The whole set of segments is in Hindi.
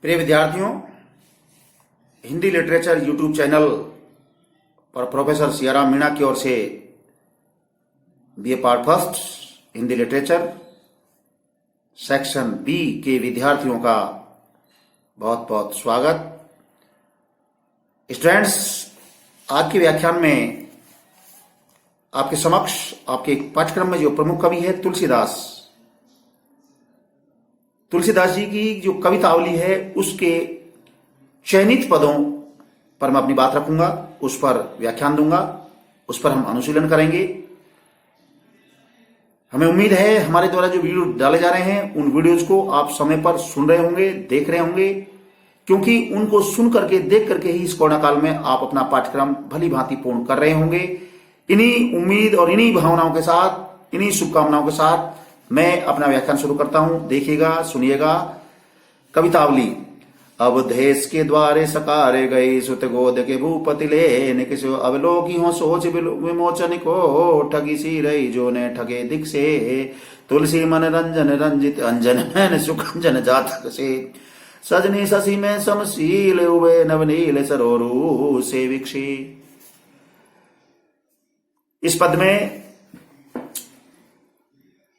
प्रिय विद्यार्थियों, हिंदी लिटरेचर यूट्यूब चैनल पर प्रोफेसर सियाराम मीणा की ओर से BA part first Hindi literature section B के विद्यार्थियों का बहुत बहुत स्वागत। स्टूडेंट्स, आज के व्याख्यान में आपके समक्ष आपके पाठ्यक्रम में जो प्रमुख कवि है तुलसीदास जी की जो कवितावली है उसके चयनित पदों पर मैं अपनी बात रखूंगा, उस पर व्याख्यान दूंगा, उस पर हम अनुशीलन करेंगे। हमें उम्मीद है हमारे द्वारा जो वीडियो डाले जा रहे हैं उन वीडियोज को आप समय पर सुन रहे होंगे, देख रहे होंगे, क्योंकि उनको सुन करके देख करके ही इस कोरोना काल में आप अपना पाठ्यक्रम भली भांति पूर्ण कर रहे होंगे। इन्हीं उम्मीद और इन्हीं भावनाओं के साथ, इन्हीं शुभकामनाओं के साथ मैं अपना व्याख्यान शुरू करता हूं। देखिएगा, सुनिएगा। कवितावली। अवधेश के द्वारे सकारे गई सुत गोद के भूपति ले किसो अवलोकी हो सोच विमोचन को ठगी सी रही जो ने ठगे दिख से तुलसी मन रंजन रंजित अंजन नैन सुखंजन जातक से सजनी शशि में समशील उबे नवनील सरोरु से विक्षी। इस पद में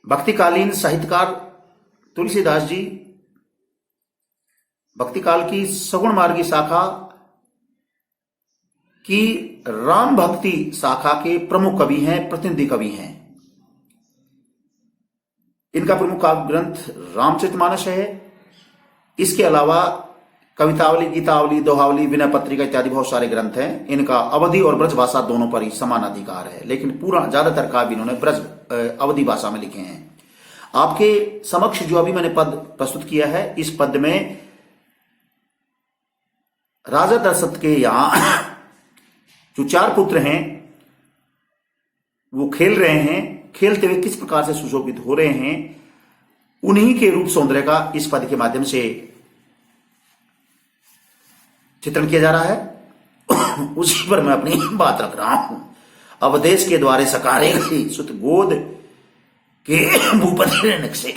भक्तिकालीन साहित्यकार तुलसीदास जी भक्ति काल की सगुण मार्गी शाखा की राम भक्ति शाखा के प्रमुख कवि हैं, प्रतिनिधि कवि हैं। इनका प्रमुख काव्य ग्रंथ रामचरितमानस है। इसके अलावा कवितावली, गीतावली, दोहावली, विनय पत्रिका इत्यादि बहुत सारे ग्रंथ हैं। इनका अवधी और ब्रज भाषा दोनों पर ही समान अधिकार है, लेकिन पूरा ज्यादातर काव्य इन्होंने ब्रज अवधी भाषा में लिखे हैं। आपके समक्ष जो अभी मैंने पद प्रस्तुत किया है, इस पद में राजा दशरथ के यहां जो 4 पुत्र हैं वो खेल रहे हैं। खेलते हुए किस प्रकार से सुशोभित हो रहे हैं, उन्हीं के रूप सौंदर्य का इस पद के माध्यम से चित्रण किया जा रहा है। उसी पर मैं अपनी बात रख रहा हूं। अवधेश के द्वारे सकारे गई सुत गोद के भूपति ने से।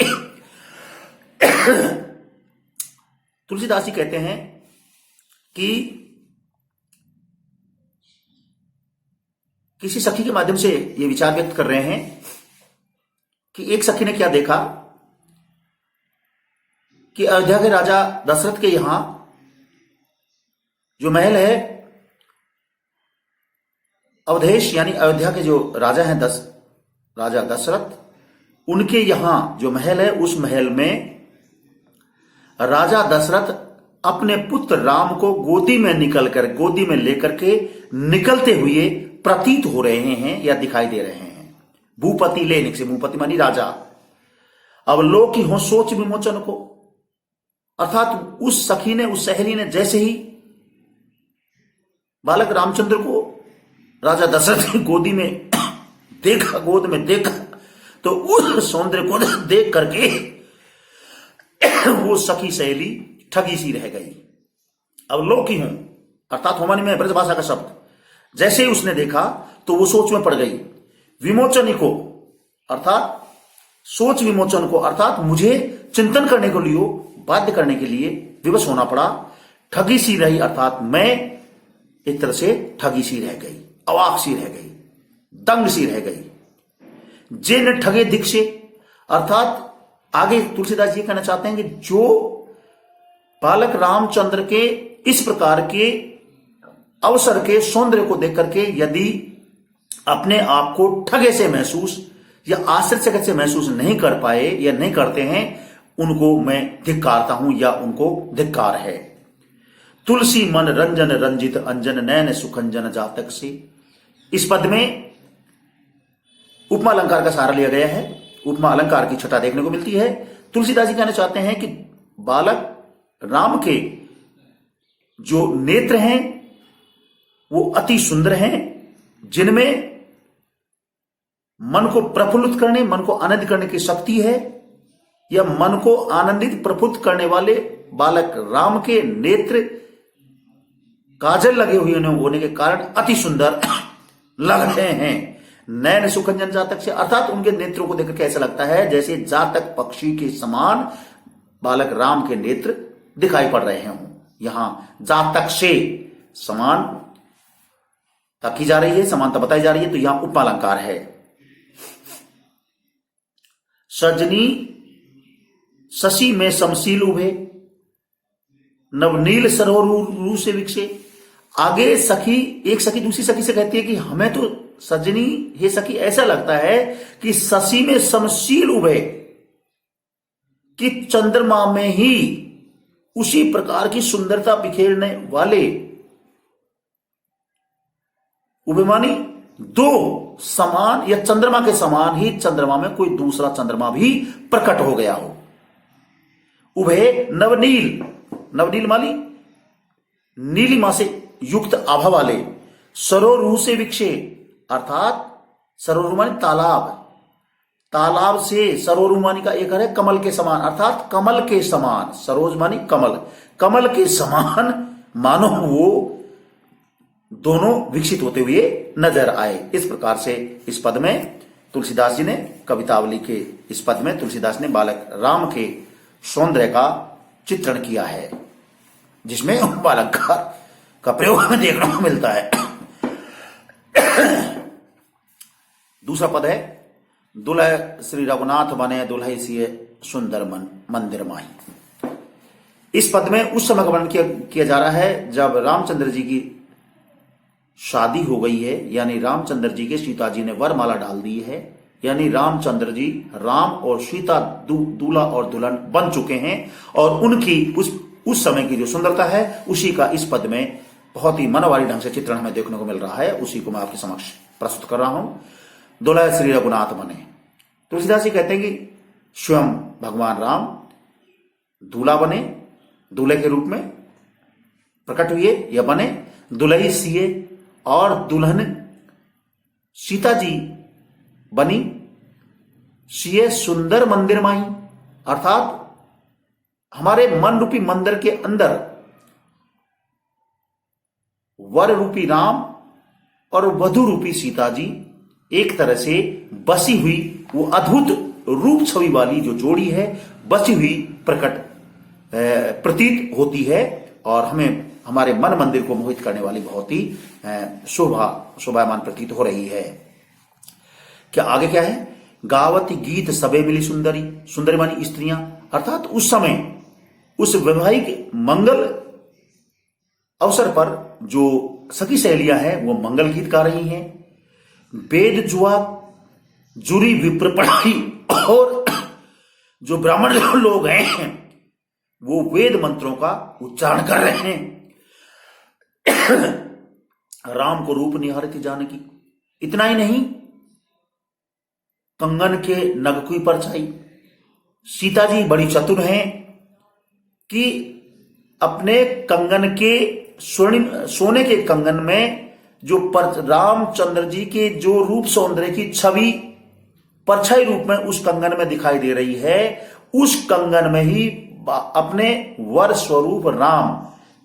तुलसीदास जी कहते हैं कि किसी सखी के माध्यम से ये विचार व्यक्त कर रहे हैं कि एक सखी ने क्या देखा कि अयोध्या के राजा दशरथ के यहां जो महल है, अवधेश यानी अयोध्या के जो राजा हैं राजा दशरथ, उनके यहां जो महल है उस महल में राजा दशरथ अपने पुत्र राम को गोदी में लेकर के निकलते हुए प्रतीत हो रहे हैं या दिखाई दे रहे हैं। भूपति लेने से, भूपति मानी राजा, अवलोकी हो सोच विमोचन को, अर्थात उस सखी ने, उस सहेली ने जैसे ही बालक रामचंद्र को राजा दशरथ की गोद में देखा तो उस सौंदर्य को देख करके वो सखी सहेली ठगी सी रह गई। अवलोकी हूं अर्थात होमानी में ब्रज भाषा का शब्द, जैसे ही उसने देखा तो वो सोच में पड़ गई। विमोचन को अर्थात सोच विमोचन को अर्थात मुझे चिंतन करने को लिए बाध्य करने के लिए विवश होना पड़ा। ठगी सी रही अर्थात मैं एक तरह से ठगी सी रह गई, अवाक सी रह गई, दंग सी रह गई। जिन ठगे दिख से अर्थात आगे तुलसीदास जी कहना चाहते हैं कि जो बालक रामचंद्र के इस प्रकार के अवसर के सौंदर्य को देख करके यदि अपने आप को ठगे से महसूस या आश्चर्य से महसूस नहीं कर पाए या नहीं करते हैं, उनको मैं धिक्कारता हूं या उनको धिक्कार है। तुलसी मन रंजन रंजित अंजन नैन सुखंजन जातक से। इस पद में उपमा अलंकार का सहारा लिया गया है। उपमा अलंकार की छटा देखने को मिलती है। तुलसीदास जी कहना चाहते हैं कि बालक राम के जो नेत्र हैं वो अति सुंदर हैं, जिनमें मन को प्रफुल्लित करने, मन को आनंदित करने की शक्ति है, या मन को आनंदित प्रफुल्लित करने वाले बालक राम के नेत्र काजल लगे हुए होने के कारण अति सुंदर लग रहे हैं। नैन सुखंजन जातक से अर्थात उनके नेत्रों को देखकर कैसा लगता है जैसे जातक पक्षी के समान बालक राम के नेत्र दिखाई पड़ रहे हों। यहां जातक से समानता की जा रही है, समानता बताई जा रही है, तो यहां उपमालंकार है। सजनी शशि में समशील उभे, नवनील सरोरू से विकसे। आगे सखी, एक सखी दूसरी सखी से कहती है कि हमें तो सजनी हे सखी ऐसा लगता है कि शशि में समशील उभे, कि चंद्रमा में ही उसी प्रकार की सुंदरता बिखेरने वाले उभे मानी दो समान, या चंद्रमा के समान ही चंद्रमा में कोई दूसरा चंद्रमा भी प्रकट हो गया हो। उभे नवनील, नवनील माली नीलिमा से युक्त आभा वाले, सरोरू से विकसे, अर्थात सरोरू मानी तालाब, तालाब से सरोरू मानी का एक है कमल के समान, अर्थात कमल के समान, सरोज मानी कमल, कमल के समान मानो वो दोनों विकसित होते हुए नजर आए। इस प्रकार से इस पद में तुलसीदास जी ने, कवितावली के इस पद में तुलसीदास ने बालक राम के सौंदर्य का चित्रण किया है, जिसमें बालंकार का प्रयोग हमें देखने को मिलता है। दूसरा पद है, दुल्ह श्री रघुनाथ बने दुल्हे सिए सुंदर मंदिर माही। इस पद में उस समय का वर्णन किया जा रहा है जब रामचंद्र जी की शादी हो गई है, यानी रामचंद्र जी के सीता जी ने वरमाला डाल दी है, यानी रामचंद्र जी, राम और सीता दूल्हा और दुल्हन बन चुके हैं, और उनकी उस समय की जो सुंदरता है उसी का इस पद में बहुत ही मनोवारी ढंग से चित्रण हमें देखने को मिल रहा है। उसी को मैं आपके समक्ष प्रस्तुत कर रहा हूं। दुल्हा श्री रघुनाथ बने, तुलसीदास जी कहते हैं कि स्वयं भगवान राम दूल्हा बने, दूल्हे के रूप में प्रकट हुए या बने, दुल्ही सिए और दुल्हन सीता जी बनी, सिए सुंदर मंदिर माही, अर्थात हमारे मन रूपी मंदिर के अंदर वर रूपी राम और वधु रूपी सीता जी एक तरह से बसी हुई, वो अद्भुत रूप छवि वाली जो जोड़ी है बसी हुई प्रकट प्रतीत होती है, और हमें हमारे मन मंदिर को मोहित करने वाली बहुत ही शोभायमान प्रतीत हो रही है। क्या आगे क्या है, गावती गीत सबे मिली सुंदरी, सुंदरी मानी स्त्रियां, अर्थात उस समय उस वैवाहिक मंगल अवसर पर जो सखी सहेलियां हैं वो मंगल गीत गा रही हैं। वेद जुआ जुरी विप्र पढ़ाई, और जो ब्राह्मण लोग हैं वो वेद मंत्रों का उच्चारण कर रहे हैं। राम को रूप निहारती जानकी, इतना ही नहीं, कंगन के नगकुई परछाई, सीता जी बड़ी चतुर हैं कि अपने कंगन के सोने के कंगन में जो रामचंद्र जी के जो रूप सौंदर्य की छवि परछाई रूप में उस कंगन में दिखाई दे रही है, उस कंगन में ही अपने वर स्वरूप राम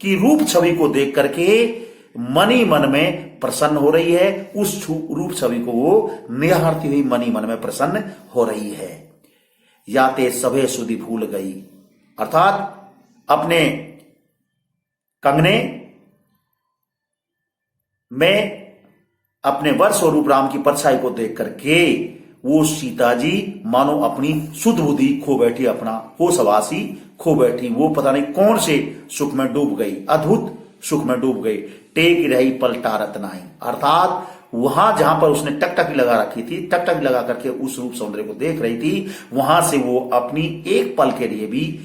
की रूप छवि को देख करके मनी मन में प्रसन्न हो रही है। उस रूप छवि को वो निहारती हुई मनी मन में प्रसन्न हो रही है। याते सभे सुधि भूल गई, अर्थात अपने कंगने में अपने वर स्वरूप राम की परछाई को देख करके वो सीता जी मानो अपनी शुद्ध बुद्धि खो बैठी, अपना होशवासी खो बैठी, वो पता नहीं कौन से सुख में डूब गई, अद्भुत सुख में डूब गई। टेक रही पलटारत नाही, अर्थात वहां जहां पर उसने टकटकी लगा रखी थी, टकटकी लगा करके उस रूप सौंदर्य को देख रही थी, वहां से वो अपनी एक पल के लिए भी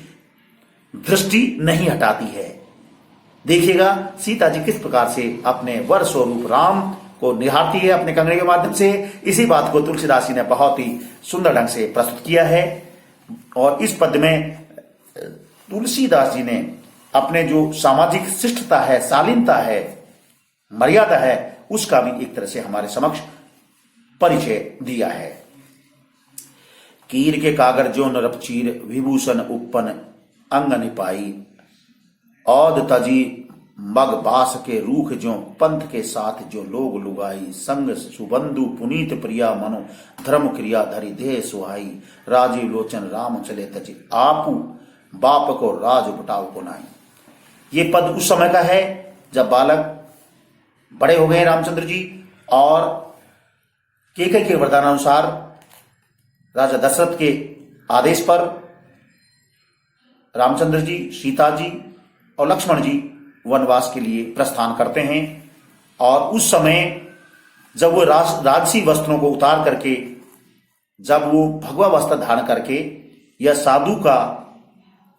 दृष्टि नहीं हटाती है। देखिएगा सीता जी किस प्रकार से अपने वर स्वरूप राम को निहारती है अपने कंगने के माध्यम से। इसी बात को तुलसीदास जी ने बहुत ही सुंदर ढंग से प्रस्तुत किया है, और इस पद में तुलसीदास जी ने अपने जो सामाजिक शिष्टता है, शालीनता है, मर्यादा है, उसका भी एक तरह से हमारे समक्ष परिचय दिया है। कीर के कागर जो नरप चीर विभूषण उपन अंग निपाई, औद तजी मग बास के रूख जो पंथ के साथ जो लोग लुगाई, संग सुबंधु पुनीत प्रिया मनो धर्म क्रिया धरि देह सुहाई, राजीव लोचन राम चले तजी आपू बाप को राज बटाओ को नाई। ये पद उस समय का है जब बालक बड़े हो गए रामचंद्र जी, और केकई के वरदानानुसार राजा दशरथ के आदेश पर रामचंद्र जी, सीता जी और लक्ष्मण जी वनवास के लिए प्रस्थान करते हैं। और उस समय जब वो राजसी वस्त्रों को उतार करके, जब वो भगवा वस्त्र धारण करके या साधु का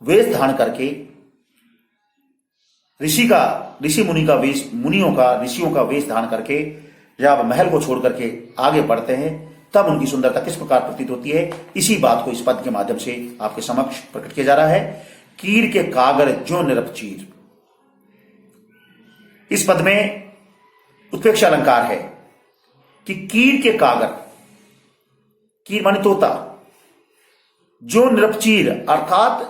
वेश धारण करके, ऋषियों का वेश धारण करके जब महल को छोड़ करके आगे बढ़ते हैं, तब उनकी सुंदरता किस प्रकार प्रतीत होती है, इसी बात को इस पद के माध्यम से आपके समक्ष प्रकट किया जा रहा है। कीर के कागर ज्यों निरपचीर। इस पद में उत्प्रेक्षा अलंकार है कि कीर के कागर, कीर माने तोता, जो निरपचीर अर्थात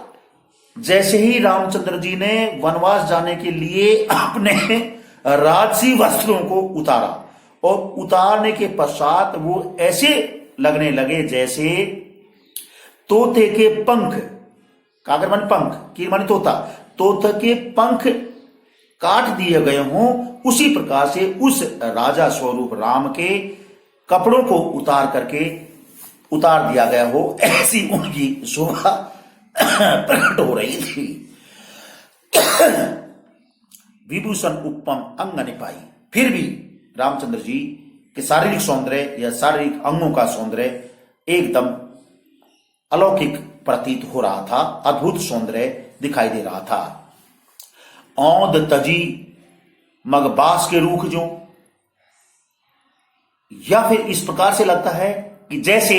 जैसे ही रामचंद्र जी ने वनवास जाने के लिए अपने राजसी वस्त्रों को उतारा, और उतारने के पश्चात वो ऐसे लगने लगे जैसे तोते के पंख, कागर माने पंख, कीर माने तोता, तोते के पंख काट दिए गए हों, उसी प्रकार से उस राजा स्वरूप राम के कपड़ों को उतार दिया गया हो, ऐसी उनकी शोभा प्रकट हो रही थी। विभूषण उपम अंग निपाई। फिर भी रामचंद्र जी के शारीरिक सौंदर्य या शारीरिक अंगों का सौंदर्य एकदम अलौकिक प्रतीत हो रहा था, अद्भुत सौंदर्य दिखाई दे रहा था। औंद तजी मगबास के रूख जो, या फिर इस प्रकार से लगता है कि जैसे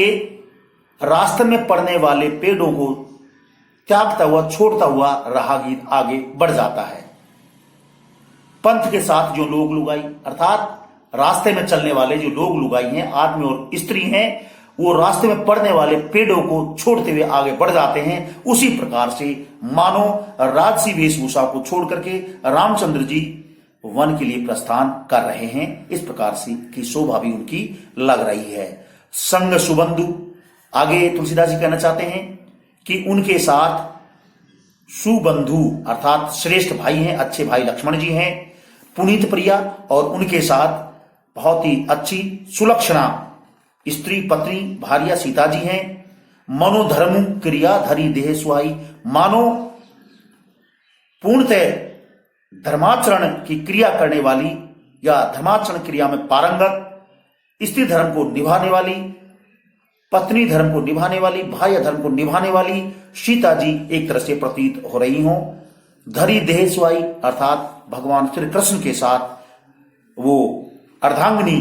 रास्ते में पड़ने वाले पेड़ों को त्यागता हुआ, छोड़ता हुआ राहगीर आगे बढ़ जाता है। पंथ के साथ जो लोग लुगाई, अर्थात रास्ते में चलने वाले जो लोग लुगाई हैं, आदमी और स्त्री हैं, वो रास्ते में पड़ने वाले पेड़ों को छोड़ते हुए आगे बढ़ जाते हैं। उसी प्रकार से मानो राजसी वेशभूषा को छोड़ करके रामचंद्र जी वन के लिए प्रस्थान कर रहे हैं। इस प्रकार से की शोभा भी उनकी लग रही है। संग सुबंधु, आगे तुलसीदास जी कहना चाहते हैं कि उनके साथ सुबंधु अर्थात श्रेष्ठ भाई हैं, अच्छे भाई लक्ष्मण जी हैं, पुनीत प्रिया, और उनके साथ बहुत ही अच्छी सुलक्षणा स्त्री पत्नी भार्या सीता जी हैं। मनोधर्म क्रिया धरी देह सुहाई, मानो पूर्णतः धर्माचरण की क्रिया करने वाली या धर्माचरण क्रिया में पारंगत, स्त्री धर्म को निभाने वाली, पत्नी धर्म को निभाने वाली, भाई धर्म को निभाने वाली सीता जी एक तरह से प्रतीत हो रही हों। धरी देह सुहाई अर्थात भगवान श्री कृष्ण के साथ वो अर्धांगिनी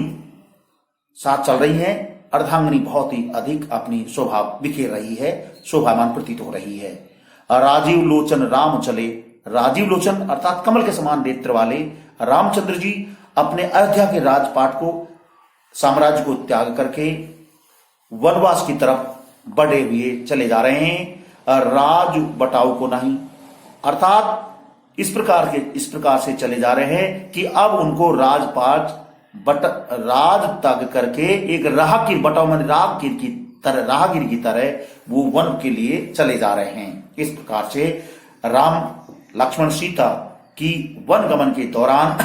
साथ चल रही हैं। अर्धांगिनी बहुत ही अधिक अपनी शोभा बिखेर रही है, शोभामान प्रतीत हो रही है। राजीव लोचन राम चले, राजीव लोचन अर्थात कमल के समान नेत्र वाले रामचंद्र जी अपने अयोध्या के राजपाट को, साम्राज्य को त्याग करके वनवास की तरफ बढ़े हुए चले जा रहे हैं। राज बटाऊ को नहीं, अर्थात इस प्रकार से चले जा रहे हैं कि अब उनको राजपाट राज त्याग करके एक राहगीर, बटाऊ माने राहगीर की तरह वो वन के लिए चले जा रहे हैं। इस प्रकार से राम लक्ष्मण सीता की वन गमन के दौरान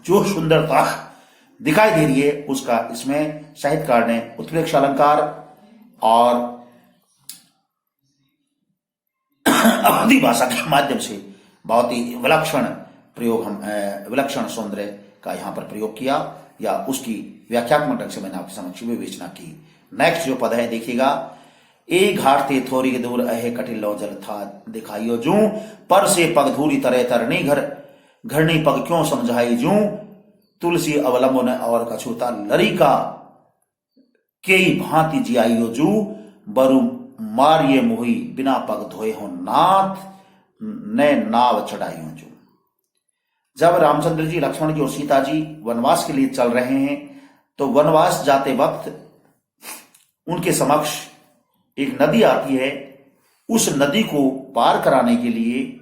जो सुंदरता दिखाई दे रही है, उसका इसमें साहित्यकार ने उत्प्रेक्षा अलंकार और अवधी भाषा के माध्यम से बहुत ही विलक्षण सौंदर्य का यहाँ पर प्रयोग किया, या उसकी व्याख्यात्मक ढंग से मैंने आपके समक्ष विवेचना की। नेक्स्ट जो पद है देखिएगा, ए घाट थे थोड़ी दूर अहे कटिल लो जल था दिखाइयो जू, पर से पग धूरी तरह तरनी घरनी पग क्यों समझाई जू, तुलसी अवलंबन और कछुता लरिका केई भांति जियाइयो जू, बरु मारिये मोही बिना पग धोए हो नाथ, ने नाव चढ़ाइयो जू। जब रामचंद्र जी, लक्ष्मण जी और सीता जी वनवास के लिए चल रहे हैं, तो वनवास जाते वक्त उनके समक्ष एक नदी आती है। उस नदी को पार कराने के लिए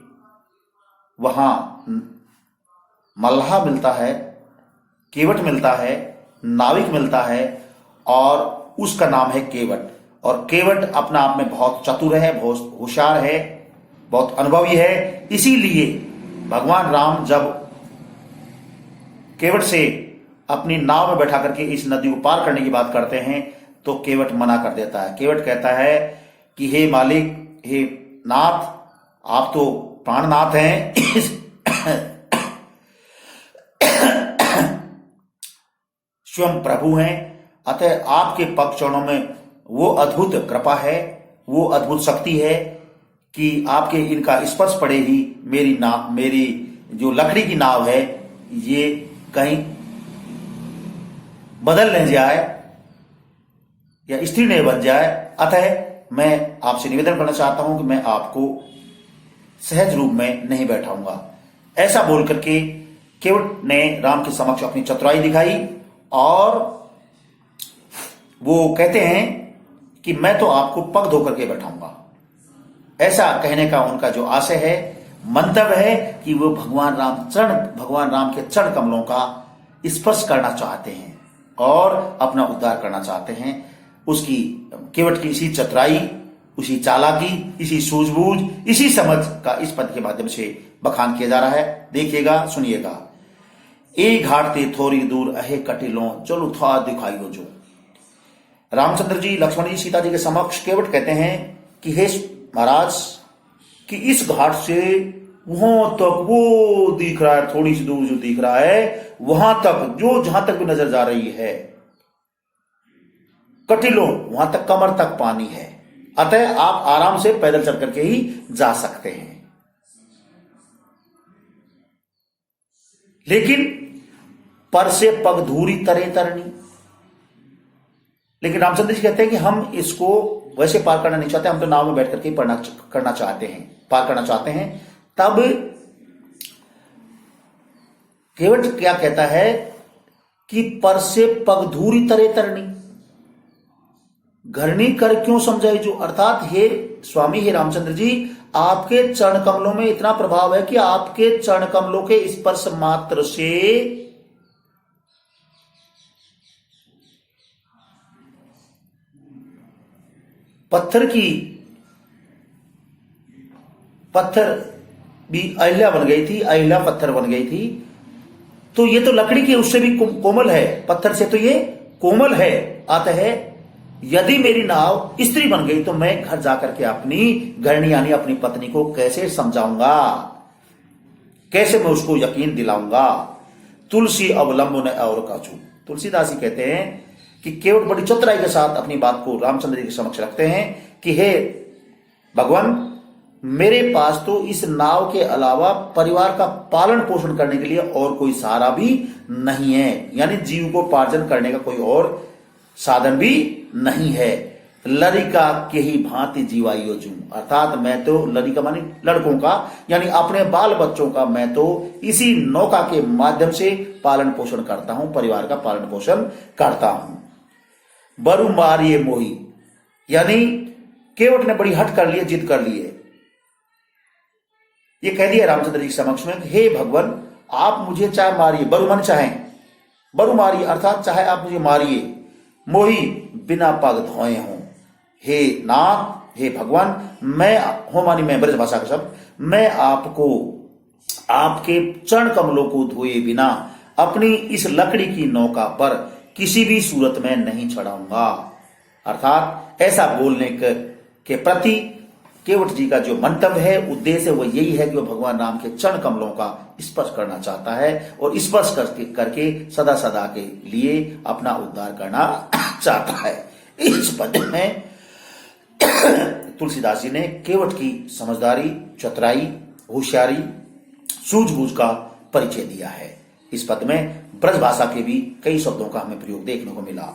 वहां मल्लाह मिलता है, केवट मिलता है, नाविक मिलता है, और उसका नाम है केवट। और केवट अपना आप में बहुत चतुर है, बहुत होशियार है, बहुत अनुभवी है। इसीलिए भगवान राम जब केवट से अपनी नाव में बैठा करके इस नदी को पार करने की बात करते हैं तो केवट मना कर देता है। केवट कहता है कि हे मालिक, हे नाथ, आप तो प्राणनाथ हैं, स्वयं प्रभु हैं, अतः आपके पग चरणों में वो अद्भुत कृपा है, वो अद्भुत शक्ति है कि आपके इनका स्पर्श पड़े ही मेरी जो लकड़ी की नाव है ये कहीं बदल न जाए या स्थिर नहीं बन जाए। अतः मैं आपसे निवेदन करना चाहता हूं कि मैं आपको सहज रूप में नहीं बैठाऊंगा। ऐसा बोल करके केवट ने राम के समक्ष अपनी चतुराई दिखाई और वो कहते हैं कि मैं तो आपको पग धो करके बैठाऊंगा। ऐसा कहने का उनका जो आशय है, मंतव्य है कि वो भगवान राम के चरण कमलों का स्पर्श करना चाहते हैं और अपना उद्धार करना चाहते हैं। उसकी केवट की इसी चतुराई, उसी चालाकी, इसी सूझबूझ, इसी समझ का इस पद के माध्यम से बखान किया जा रहा है। देखिएगा, सुनिएगा। ए घाट ते थोड़ी दूर अहे कटिलों चलो था दिखाइयो जो। रामचंद्र जी, लक्ष्मण जी, सीता जी के समक्ष केवट कहते हैं कि हे महाराज, कि इस घाट से वहां तक वो दिख रहा है, थोड़ी सी दूर जो दिख रहा है वहां तक, जो जहां तक भी नजर जा रही है, कटिलों वहां तक, कमर तक पानी है। अतः आप आराम से पैदल चल करके ही जा सकते हैं। लेकिन पर से पग धूरी तरे तरनी। लेकिन रामचंद्र जी कहते हैं कि हम इसको वैसे पार करना नहीं चाहते, हम तो नाव में बैठ करके करना चाहते हैं, पार करना चाहते हैं। तब केवट क्या कहता है कि पर से पग धूरी तरे तरनी, घरनी कर क्यों समझाई जो। अर्थात हे स्वामी, हे रामचंद्र जी, आपके चरण कमलों में इतना प्रभाव है कि आपके चरण कमलों के स्पर्श मात्र से पत्थर भी अहिल्या बन गई थी, अहिल्या पत्थर बन गई थी। तो ये तो लकड़ी की उससे भी कोमल है, पत्थर से तो ये कोमल है। अतः यदि मेरी नाव स्त्री बन गई तो मैं घर जाकर के अपनी घरणी यानी अपनी पत्नी को कैसे समझाऊंगा, कैसे मैं उसको यकीन दिलाऊंगा। तुलसी अवलंबन और काचू। तुलसीदास जी कहते हैं कि केवट बड़ी चतुराई के साथ अपनी बात को रामचंद्र जी के समक्ष रखते हैं कि हे भगवान, मेरे पास तो इस नाव के अलावा परिवार का पालन पोषण करने के लिए और कोई सहारा भी नहीं है, यानी जीविकोपार्जन करने का कोई और साधन भी नहीं है। लरिका के ही भांति जीवाइयो जू। अर्थात मैं तो, लरिका मानी लड़कों का, यानी अपने बाल बच्चों का मैं तो इसी नौका के माध्यम से पालन पोषण करता हूं, परिवार का पालन पोषण करता हूं। बरु मारिये मोही, यानी केवट ने बड़ी हट कर ली, जिद कर ली है। ये कह दिया रामचंद्र जी के समक्ष में, हे भगवान, आप मुझे चाहे मारिए, बरु मन चाहे, बरु मारिए, अर्थात चाहे आप मुझे मारिए, मोही बिना पग धोए हूं। हे नाथ, हे भगवान, मैं हो मानी मैं ब्रज भाषा का शब्द, मैं आपको आपके चरण कमलों को धोए बिना अपनी इस लकड़ी की नौका पर किसी भी सूरत में नहीं चढ़ाऊंगा। अर्थात ऐसा बोलने के प्रति केवट जी का जो मंतव्य है, उद्देश्य, वो यही है कि वो भगवान राम के चरण कमलों का स्पर्श करना चाहता है और स्पर्श करके सदा सदा के लिए अपना उद्धार करना चाहता है। इस पद में तुलसीदास जी ने केवट की समझदारी, चतुराई, होशियारी, सूझबूझ का परिचय दिया है। इस पद में ब्रज भाषा के भी कई शब्दों का हमें प्रयोग देखने को मिला।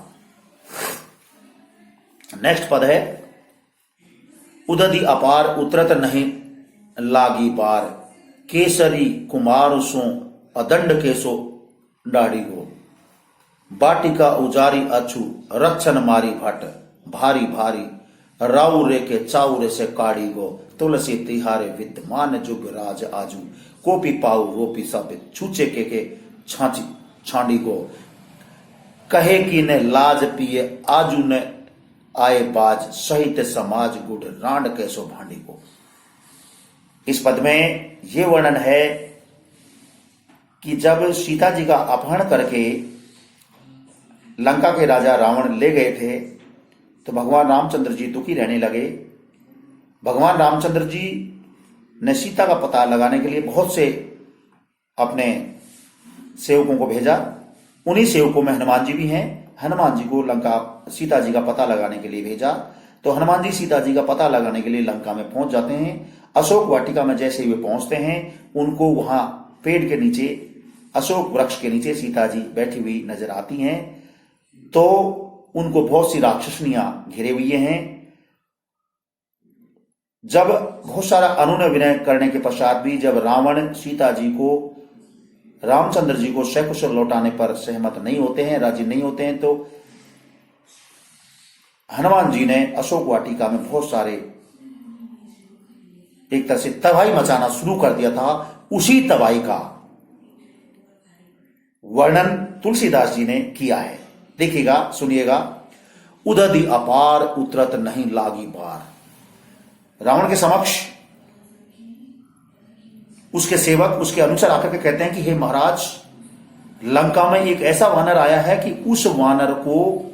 नेक्स्ट पद है, उदधि अपार उतरत नहीं लागी पार, केसरी कुमार सो अदंड केसो डाड़ी गो, बाटिका उजारी अछु रक्षण मारी भट, भारी भारी राउरे के चाउरे से काड़ी गो, तुलसी तिहारे विद्यमान जुग राज आजू, कोपी पाऊ रोपी सब छूचे के छांडी गो, कहे कि ने लाज पिए आजू ने आए बाज, सहित समाज गुड़ रांड कैसो भांडी को। इस पद में यह वर्णन है कि जब सीता जी का अपहरण करके लंका के राजा रावण ले गए थे तो भगवान रामचंद्र जी दुखी रहने लगे। भगवान रामचंद्र जी ने सीता का पता लगाने के लिए बहुत से अपने सेवकों को भेजा। उन्हीं सेवकों में हनुमान जी भी हैं। हनुमान जी को लंका सीता जी का पता लगाने के लिए भेजा तो हनुमान जी सीता जी का पता लगाने के लिए लंका में पहुंच जाते हैं। अशोक वाटिका में जैसे ही वे पहुंचते हैं उनको वहां पेड़ के नीचे, अशोक वृक्ष के नीचे सीता जी बैठी हुई नजर आती हैं। तो उनको बहुत सी राक्षसनियां घेरे हुए हैं। जब बहुत सारा अनुनय विनय करने के पश्चात भी जब रावण सीता जी को, रामचंद्र जी को सकुशल लौटाने पर सहमत नहीं होते हैं, राजी नहीं होते हैं, तो हनुमान जी ने अशोक वाटिका में बहुत सारे एक तरह से तबाही मचाना शुरू कर दिया था। उसी तबाही का वर्णन तुलसीदास जी ने किया है। देखिएगा, सुनिएगा। उदधि अपार उतरत नहीं लागी बार। रावण के समक्ष उसके सेवक, उसके अनुचर आकर के कहते हैं कि हे महाराज, लंका में एक ऐसा वानर आया है कि उस वानर को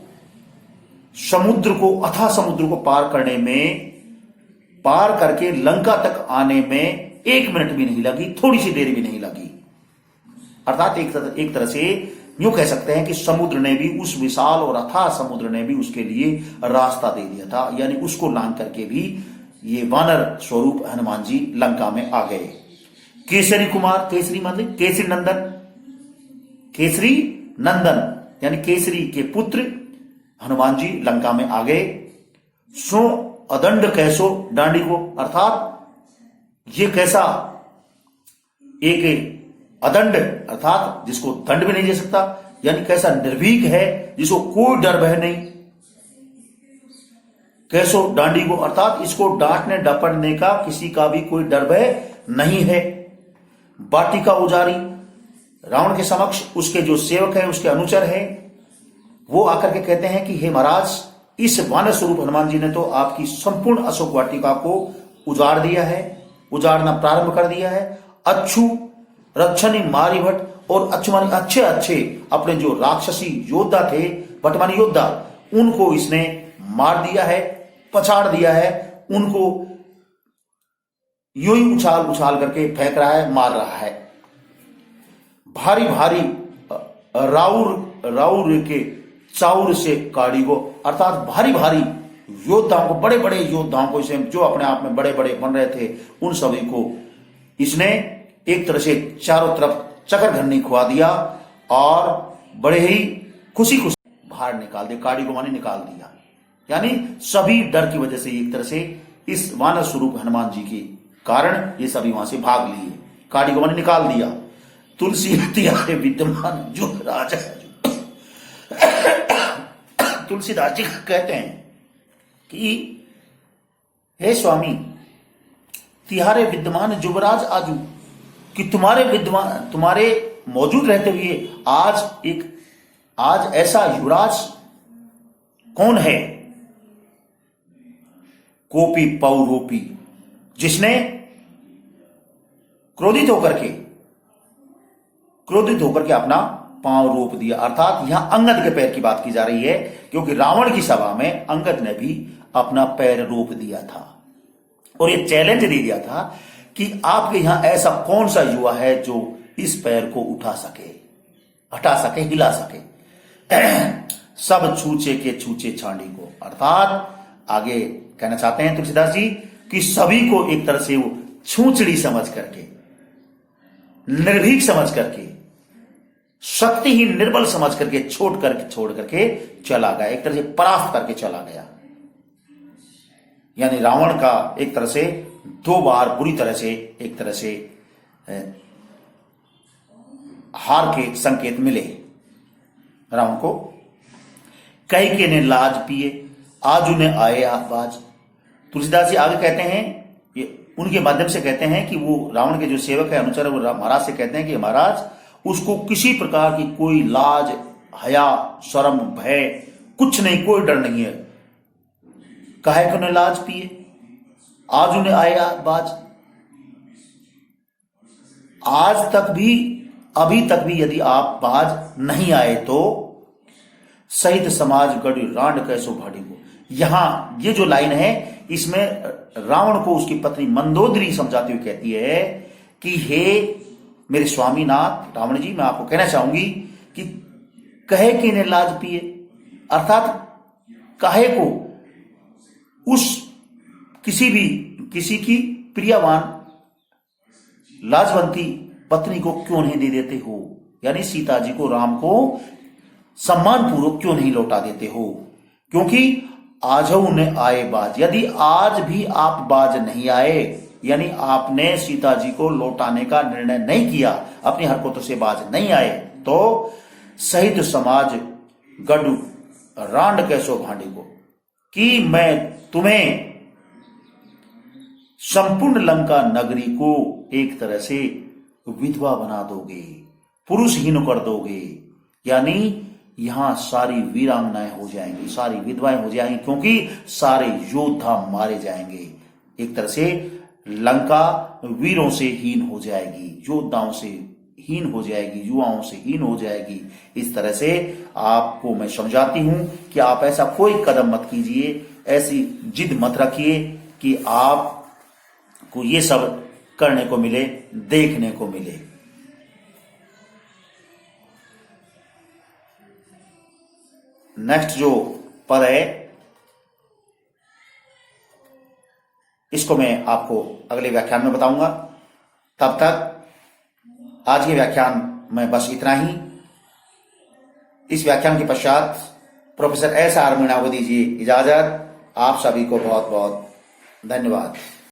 समुद्र को, अथाह समुद्र को पार करने में, पार करके लंका तक आने में 1 मिनट भी नहीं लगी, थोड़ी सी देर भी नहीं लगी। अर्थात एक तरह से यूं कह सकते हैं कि समुद्र ने भी, उस विशाल और अथाह समुद्र ने भी उसके लिए रास्ता दे दिया था। यानी उसको लांघ करके भी ये वानर स्वरूप हनुमान जी लंका में आ गए। केसरी कुमार, केसरी मतलब केसरी नंदन, केसरी नंदन यानी केसरी के पुत्र हनुमान जी लंका में आ गए। सो अदंड कैसो डांडी को, अर्थात ये कैसा एक अदंड, अर्थात जिसको दंड भी नहीं दे सकता, यानी कैसा निर्भीक है जिसको कोई डर भय नहीं। कैसो डांडी को, अर्थात इसको डांटने डपटने का किसी का भी कोई डर भय नहीं है। वाटिका उजारी, रावण के समक्ष उसके जो सेवक है, उसके अनुचर है, वो आकर के कहते हैं कि हे महाराज, इस वानर स्वरूप हनुमान जी ने तो आपकी संपूर्ण अशोक वाटिका को उजाड़ दिया है, उजाड़ना प्रारंभ कर दिया है। अच्छू रक्षणी मारी भट्ट, और अच्छुमानी अच्छे अच्छे अपने जो राक्षसी योद्धा थे, भटमानी योद्धा, उनको इसने मार दिया है, पछाड़ दिया है। उनको यूं ही उछाल उछाल करके फेंक रहा है, मार रहा है। भारी भारी राउर के चाउर से काड़ी को, अर्थात भारी भारी योद्धाओं को, बड़े बड़े योद्धाओं को, इसे जो अपने आप में बड़े बड़े बन रहे थे, उन सभी को इसने एक तरह से चारों तरफ चक्कर घन्नी खुआ दिया और बड़े ही खुशी खुशी बाहर निकाल दिया। काड़ी को माने निकाल दिया, यानी सभी डर की वजह से एक तरह से इस वानर स्वरूप हनुमान जी के कारण ये सभी वहां से भाग लिए। काड़ी को माने निकाल दिया। तुलसी तिहारे विद्यमान जो राजा, तुलसीदास जी कहते हैं कि हे स्वामी, तिहारे विद्यमान युवराज आजू, कि तुम्हारे मौजूद रहते हुए आज ऐसा युवराज कौन है? कोपी पौरोपी, जिसने क्रोधित होकर के अपना पांव रोप दिया। अर्थात यहां अंगद के पैर की बात की जा रही है, क्योंकि रावण की सभा में अंगद ने भी अपना पैर रोप दिया था और ये चैलेंज दे दिया था कि आपके यहां ऐसा कौन सा युवा है जो इस पैर को उठा सके, हटा सके, हिला सके। सब छूचे के छूचे छांडी को, अर्थात आगे कहना चाहते हैं तुलसीदास जी कि सभी को एक तरह से वो छूचड़ी समझ करके, निर्भीक समझ करके, शक्तिहीन निर्बल समझ करके छोड़ करके चला गया, एक तरह से परास्त करके चला गया। यानी रावण का एक तरह से 2 बार बुरी तरह से एक तरह से हार के संकेत मिले रावण को। कैके ने लाज पिए आज उन्हें आए बाज। तुलसीदास जी आगे कहते हैं, ये उनके माध्यम से कहते हैं कि वो रावण के जो सेवक है, अनुचर है, वो महाराज से कहते हैं कि महाराज, उसको किसी प्रकार की कोई लाज, हया, शर्म, भय कुछ नहीं, कोई डर नहीं है। काहे को ने लाज पिए आज उन्हें आया बाज, आज तक भी, अभी तक भी यदि आप बाज नहीं आए तो सहित समाज गढ़ रांड कैसो भाड़ी को। यहां ये जो लाइन है, इसमें रावण को उसकी पत्नी मंदोदरी समझाती हुई कहती है कि हे मेरे स्वामीनाथ रावण जी, मैं आपको कहना चाहूंगी कि कहे कि ने लाज पिए, अर्थात काहे को उस किसी की प्रियवान लाजवंती पत्नी को क्यों नहीं दे देते हो, यानी सीता जी को, राम को सम्मान पूर्वक क्यों नहीं लौटा देते हो, क्योंकि आज उन्हें आए बाज। यदि आज भी आप बाज नहीं आए, यानी आपने सीता जी को लौटाने का निर्णय नहीं किया, अपनी हरकतों से बाज नहीं आए, तो सहित समाज गढ़ रांड कैसो भांडे को, कि मैं तुम्हें संपूर्ण लंका नगरी को एक तरह से विधवा बना दोगे, पुरुषहीन कर दोगे, यानी यहां सारी वीरांगनाएं हो जाएंगी, सारी विधवाएं हो जाएंगी, क्योंकि सारे योद्धा मारे जाएंगे। एक तरह से लंका वीरों से हीन हो जाएगी, योद्धाओं से हीन हो जाएगी, युवाओं से हीन हो जाएगी। इस तरह से आपको मैं समझाती हूं कि आप ऐसा कोई कदम मत कीजिए, ऐसी जिद मत रखिए कि आपको ये सब करने को मिले, देखने को मिले। नेक्स्ट जो पद है, इसको मैं आपको अगले व्याख्यान में बताऊंगा। तब तक आज के व्याख्यान में बस इतना ही। इस व्याख्यान के पश्चात प्रोफेसर एस आर मीणा को दीजिए इजाजत। आप सभी को बहुत बहुत धन्यवाद।